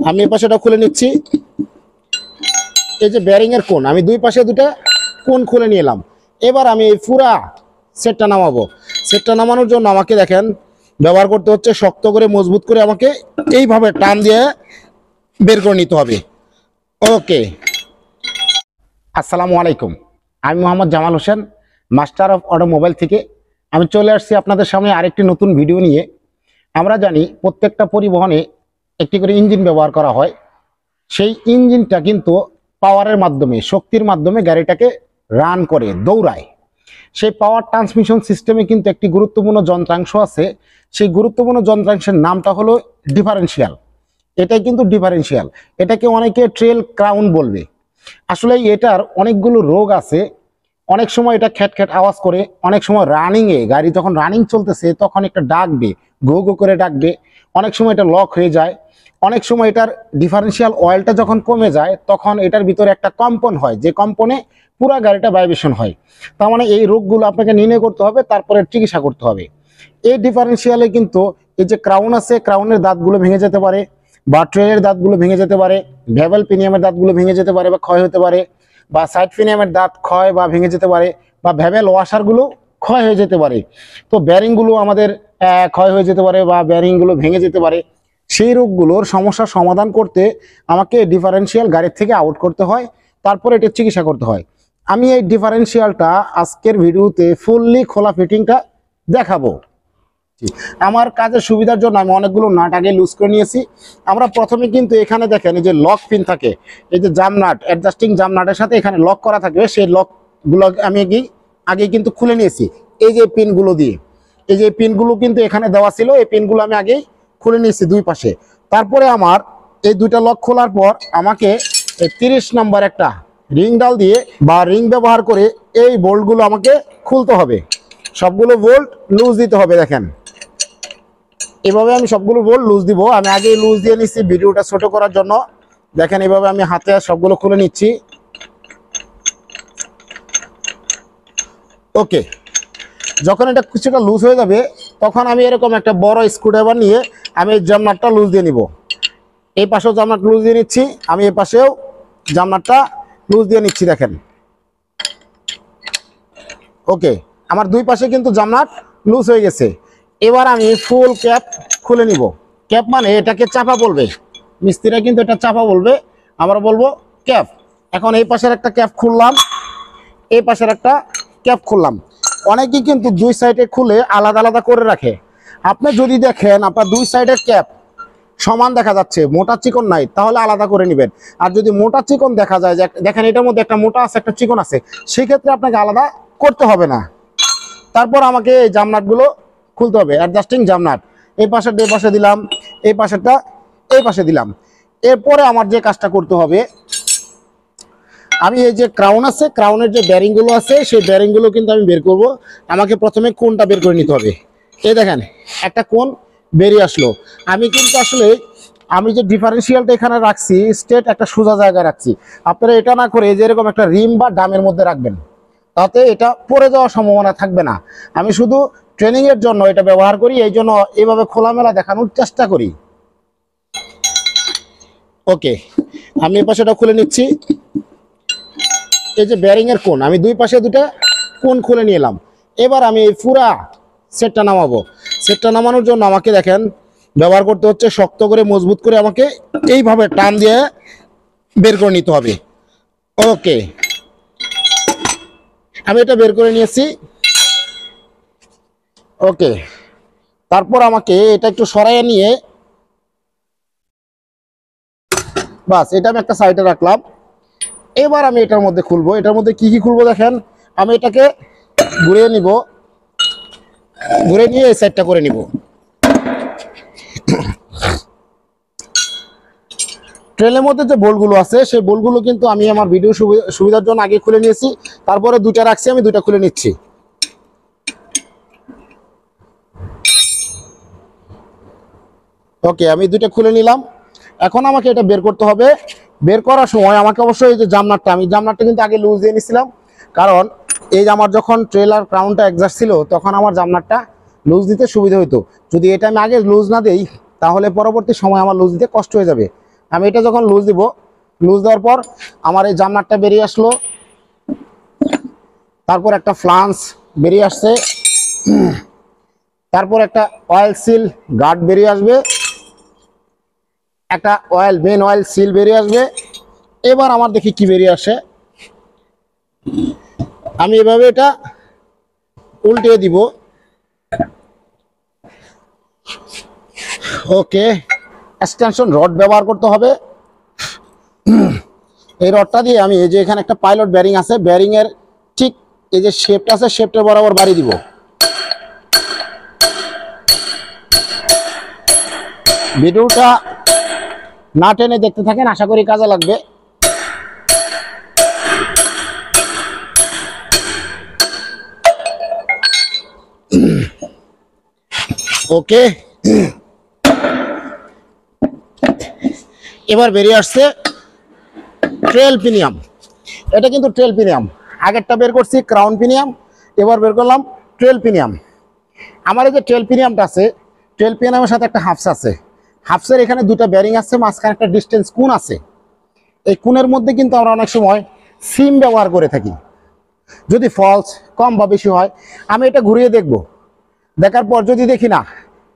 আমি এই পাশেটা খুলে নিচ্ছি। এই যে বেয়ারিং এর কোণ, আমি দুই পাশে দুটা কোণ খুলে নিয়ে এলাম। এবার আমি এই পুরা সেটটা নামাবো। সেটটা নামানোর জন্য আমাকে দেখেন ব্যবহার করতে হচ্ছে শক্ত করে মজবুত করে আমাকে এইভাবে টান দিয়ে বের করে নিতে হবে। ওকে, আসসালামু আলাইকুম। আমি Mohammad Jamal Hossain, master of automobile থেকে আমি চলে আসছি আপনাদের সামনে আরেকটি নতুন ভিডিও নিয়ে। আমরা জানি প্রত্যেকটা পরিবহনে একটি করে ইঞ্জিন ব্যবহার করা হয়। সেই ইঞ্জিনটা কিন্তু পাওয়ারের মাধ্যমে, শক্তির মাধ্যমে গাড়িটাকে রান করে, দৌড়ায়। সেই পাওয়ার ট্রান্সমিশন সিস্টেমে কিন্তু একটি গুরুত্বপূর্ণ যন্ত্রাংশ আছে। সেই গুরুত্বপূর্ণ যন্ত্রাংশের নামটা হলো ডিফারেন্সিয়াল। এটাই কিন্তু ডিফারেন্সিয়াল। এটাকে অনেকে ট্রেল ক্রাউন বলবে। আসলে এটার অনেকগুলো রোগ আছে। অনেক সময় এটা খ্যাট খ্যাট আওয়াজ করে, অনেক সময় রানিংয়ে, গাড়ি যখন রানিং চলতেছে তখন একটা ডাকবে, গো গো করে ডাকবে। অনেক সময় এটা লক হয়ে যায়। অনেক সময় এটার ডিফারেন্সিয়াল অয়েলটা যখন কমে যায় তখন এটার ভিতরে একটা কম্পন হয়, যে কম্পনে পুরো গাড়িটা ভাইব্রেশন হয়। তার মানে এই রোগগুলো আপনাকে নির্ণয় করতে হবে, তারপরে চিকিৎসা করতে হবে। এই ডিফারেন্সিয়ালে কিন্তু এই যে ক্রাউন আছে, ক্রাউনের দাঁতগুলো ভেঙে যেতে পারে, বা ট্রেনের দাঁতগুলো ভেঙে যেতে পারে, ভ্যাবেল পিনিয়ামের দাঁতগুলো ভেঙে যেতে পারে বা ক্ষয় হতে পারে, বা সাইড পিনিয়ামের দাঁত ক্ষয় বা ভেঙে যেতে পারে, বা ভ্যাবেল ওয়াশারগুলো ক্ষয় হয়ে যেতে পারে। তো ব্যারিংগুলো আমাদের ক্ষয় হয়ে যেতে পারে বা ব্যারিংগুলো ভেঙে যেতে পারে। সেই রোগগুলোর সমস্যার সমাধান করতে আমাকে ডিফারেন্সিয়াল গাড়ির থেকে আউট করতে হয়, তারপরে এটা চিকিৎসা করতে হয়। আমি এই ডিফারেন্সিয়ালটা আজকের ভিডিওতে ফুললি খোলা ফিটিংটা দেখাবো। আমার কাজের সুবিধার জন্য আমি অনেকগুলো নাট আগে লুজ করে নিয়েছি। আমরা প্রথমে কিন্তু এখানে দেখেন এই যে লক পিন থাকে, এই যে জাম নাট, অ্যাডজাস্টিং জাম নাটের সাথে এখানে লক করা থাকবে, সেই লকগুলো আমি আগে কিন্তু খুলে নিয়েছি। এই যে পিনগুলো দিয়ে, এই যে পিনগুলো কিন্তু এখানে দেওয়া ছিল, এই পিনগুলো আমি আগেই খুলে নিয়েছি দুই পাশে। তারপরে আমার এই দুইটা লক খোলার পর আমাকে এই 30 নম্বর একটা রিং ডাল দিয়ে বা রিং ব্যবহার করে এই বোল্টগুলো আমাকে খুলতে হবে। সবগুলো বোল্ট লুজ দিতে হবে। দেখেন এভাবে আমি সবগুলো বোল্ট লুজ দিব। আমি আগেই লুজ দিয়ে নিচ্ছি ভিডিওটা ছোট করার জন্য। দেখেন এভাবে আমি হাতে সবগুলো খুলে নিচ্ছি। ওকে, যখন এটা কিছুটা লুজ হয়ে যাবে তখন আমি এরকম একটা বড় স্ক্রুড্রাইভার নিয়ে আমি এই জামনাটটা লুজ দিয়ে নিব। এই পাশেও জামনাট লুজ দিয়ে নিচ্ছি, আমি এই পাশেও জামনাটটা লুজ দিয়ে নিচ্ছি। দেখেন ওকে, আমার দুই পাশে কিন্তু জামনাট লুজ হয়ে গেছে। এবার আমি ফুল ক্যাপ খুলে নিব। ক্যাপ মানে এটাকে চাপা বলবে, মিস্ত্রিরা কিন্তু এটা চাপা বলবে, আমরা বলবো ক্যাপ। এখন এই পাশের একটা ক্যাপ খুললাম, এই পাশের একটা ক্যাপ খুললাম। অনেকেই কিন্তু দুই সাইডে খুলে আলাদা আলাদা করে রাখে। আপনি যদি দেখেন আপনার দুই সাইডের ক্যাপ সমান দেখা যাচ্ছে, মোটা চিকন নাই, তাহলে আলাদা করে নেবেন। আর যদি মোটা চিকন দেখা যায়, যে দেখেন এটার মধ্যে একটা মোটা আছে একটা চিকন আছে, সেক্ষেত্রে আপনাকে আলাদা করতে হবে না। তারপর আমাকে এই জামনাটগুলো খুলতে হবে, অ্যাডজাস্টিং জামনাট। এই পাশেরটা এই পাশে দিলাম, এই পাশেরটা এই পাশে দিলাম। এরপরে আমার যে কাজটা করতে হবে, আমি এই যে ক্রাউন আছে, ক্রাউনের যে ব্যারিংগুলো আছে, সেই ব্যারিংগুলো কিন্তু আমি বের করব। আমাকে প্রথমে কোনটা বের করে নিতে হবে। এই দেখেন একটা কোন বেরিয়ে আসলো। আমি কিন্তু আসলে আমি যে ডিফারেন্সিয়ালটা এখানে রাখছি স্ট্রেট একটা সোজা জায়গায় রাখছি। আপনারা এটা না করে যে এরকম একটা রিম বা ডামের মধ্যে রাখবেন, তাতে এটা পড়ে যাওয়ার সম্ভাবনা থাকবে না। আমি শুধু ট্রেনিং এর জন্য এটা ব্যবহার করি, এই জন্য এইভাবে খোলামেলা দেখানোর চেষ্টা করি। ওকে, আমি এই পাশেটা খুলে নিচ্ছি। এই যে বেয়ারিং এর কোণ, আমি দুই পাশে দুটা কোণ খুলে নিয়ে এলাম। এবার আমি এই পুরা সেটটা নামাবো। সেটটা নামানোর জন্য আমাকে দেখেন ব্যবহার করতে হচ্ছে শক্ত করে মজবুত করে আমাকে এইভাবে টান দিয়ে বের করে নিতে হবে। ওকে, আমি এটা বের করে নিয়েছি। ওকে, তারপর আমাকে এটা একটু সরাইয়ে নিয়ে, বাস এটা আমি একটা সাইডে রাখলাম। এবার আমি এটার মধ্যে খুলবো। এটার মধ্যে কি কি খুলবো দেখেন, আমি এটাকে ঘুরিয়ে নিব, ঘুরে নিয়ে এই সাইডটা করে নিব। ট্রেনের মধ্যে যে বোল্টগুলো আছে সেই বোল্টগুলো কিন্তু আমি আমার ভিডিও সুবিধার জন্য আগে খুলে নিয়েছি। তারপরে দুইটা রাখছি, আমি দুইটা খুলে নিচ্ছি। ওকে, আমি দুইটা খুলে নিলাম। এখন আমাকে এটা বের করতে হবে। বের করার সময় আমাকে অবশ্যই এই যে জামনাটটা, আমি জামনাটটা কিন্তু আগে লুজ দিয়ে নিছিলাম, কারণ এই যে আমার যখন ট্রেলার ক্রাউনটা এক্সাস্ট ছিল তখন আমার জামনাটটা লুজ দিতে সুবিধা হতো। যদি এটা আমি আগে লুজ না দেই তাহলে পরবর্তী সময় আমার লুজ দিতে কষ্ট হয়ে যাবে। আমি এটা যখন লুজ দিব, লুজ দেওয়ার পর আমার এই জামনাটটা বেরিয়ে আসলো, তারপর একটা ফ্লান্স বেরিয়ে আসছে, তারপর একটা অয়েল সিল গার্ড বেরিয়ে আসবে, একটা মেন অয়েল সিল বেরিয়ে আসবে। এবার আমার দেখি কি বেরিয়ে আসে। আমি এভাবে এটা উল্টে দিব। ওকে, এক্সটেনশন রড ব্যবহার করতে হবে। এই রডটা দিয়ে আমি এই যে এখানে একটা পাইলট ব্যারিং আছে, ব্যারিং এর ঠিক এই যে শেপটা আছে, শেপটা বরাবর বাড়ি দিব। ভিডিওটা না টেনে দেখতে থাকেন, আশা করি কাজে লাগবে। ওকে, এবার বেরিয়ে আসছে ট্রেল পিনিয়াম। এটা কিন্তু ট্রেল পিনিয়াম, আগেরটা বের করছি ক্রাউন পিনিয়াম, এবার বের করলাম ট্রেল পিনিয়াম। আমার এই যে ট্রেল পিনিয়ামটা আছে, ট্রেল পিনিয়ামের সাথে একটা হাফস আছে। হাফসের এখানে দুটো ব্যারিং আছে, মাঝখানে একটা ডিস্টেন্স কোণ আছে। এই কোণের মধ্যে কিন্তু আমরা অনেক সময় সিম ব্যবহার করে থাকি। যদি ফলস কম বা বেশি হয়, আমি এটা ঘুরিয়ে দেখব, দেখার পর যদি দেখি না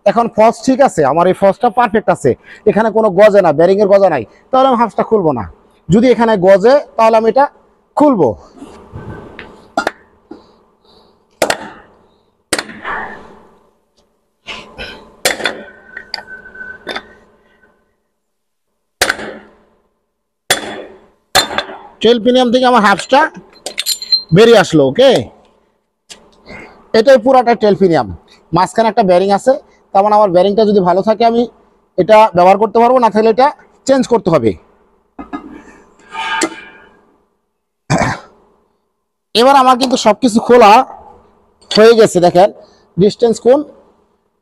এখন ফলস ঠিক আছে, আমার এই ফলসটা পারফেক্ট আছে, এখানে কোনো গজে না, ব্যারিং এর গজা নাই, তাহলে আমি হাফসটা খুলবো না। যদি এখানে গজে তাহলে আমি এটা খুলবো। ট্রেল পিনিয়াম থেকে আমার হাফসটা বেরিয়ে আসলো। ওকে, এটাই পুরাটা ট্রেল পিনিয়াম, মাঝখানে একটা ব্যারিং আছে। তার মানে আমার ব্যারিংটা যদি ভালো থাকে আমি এটা ব্যবহার করতে পারবো, না থাকলে এটা চেঞ্জ করতে হবে। এবার আমার কিন্তু সবকিছু খোলা হয়ে গেছে। দেখেন ডিস্টেন্স কোণ,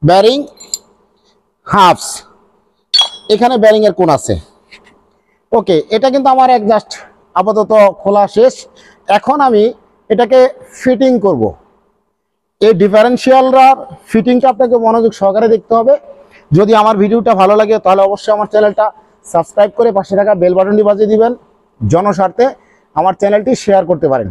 ব্যারিং, হাফস, এখানে ব্যারিং এর কোণ আছে। ওকে, এটা কিন্তু আমার জাস্ট আপাতত খোলা শেষ। এখন আমি এটাকে ফিটিং করব। এই ডিফারেন্সিয়ালটার ফিটিংটা আপনাকে মনোযোগ সহকারে দেখতে হবে। যদি আমার ভিডিওটা ভালো লাগে তাহলে অবশ্যই আমার চ্যানেলটা সাবস্ক্রাইব করে পাশে থাকা বেল বাটনটি বাজিয়ে দিবেন। জনস্বার্থে আমার চ্যানেলটি শেয়ার করতে পারেন।